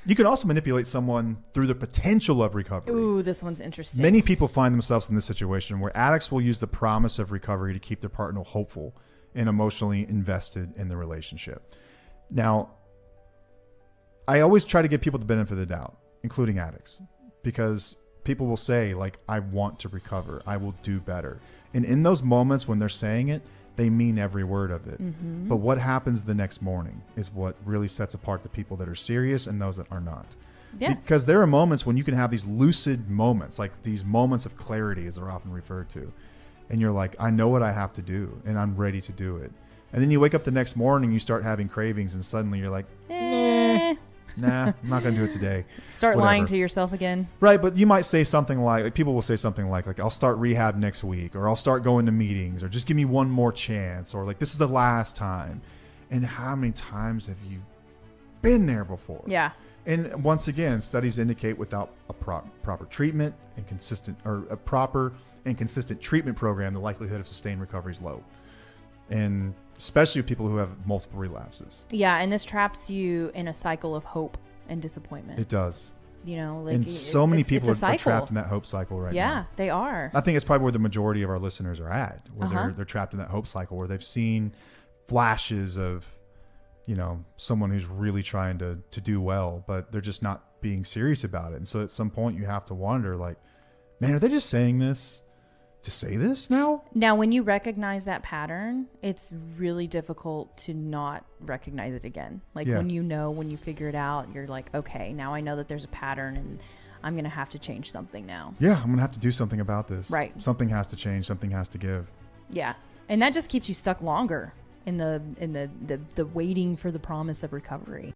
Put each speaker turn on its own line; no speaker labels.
You can also manipulate someone through the potential of recovery.
Ooh, this one's interesting.
Many people find themselves in this situation where addicts will use the promise of recovery to keep their partner hopeful and emotionally invested in the relationship. Now, I always try to give people the benefit of the doubt, including addicts, because people will say, like, I want to recover. I will do better. And in those moments when they're saying it, they mean every word of it. Mm-hmm. But what happens the next morning is what really sets apart the people that are serious and those that are not.
Yes.
Because there are moments when you can have these lucid moments, like these moments of clarity, as they're often referred to. And you're like, I know what I have to do, and I'm ready to do it. And then you wake up the next morning, you start having cravings, and suddenly you're like, nah, I'm not going to do it today.
Start
Whatever.
lying to yourself again.
Right, but you might say something like people will say something like, I'll start rehab next week, or I'll start going to meetings, or just give me one more chance, or like, this is the last time. And how many times have you been there before?
Yeah.
And once again, studies indicate without a proper treatment and a proper and consistent treatment program, the likelihood of sustained recovery is low. And especially with people who have multiple relapses.
Yeah, and this traps you in a cycle of hope and disappointment.
It does.
You know, like,
and so many people
it's
are trapped in that hope cycle right now.
Yeah, they are.
I think it's probably where the majority of our listeners are at, where they're trapped in that hope cycle, where they've seen flashes of, you know, someone who's really trying to do well, but they're just not being serious about it. And so at some point you have to wonder, like, man, are they just saying this to say this now?
Now, when you recognize that pattern, it's really difficult to not recognize it again. Like, when you figure it out, you're like, okay, now I know that there's a pattern and I'm going to have to change something now.
Yeah, I'm going to have to do something about this.
Right.
Something has to change. Something has to give.
Yeah. And that just keeps you stuck longer in the waiting for the promise of recovery.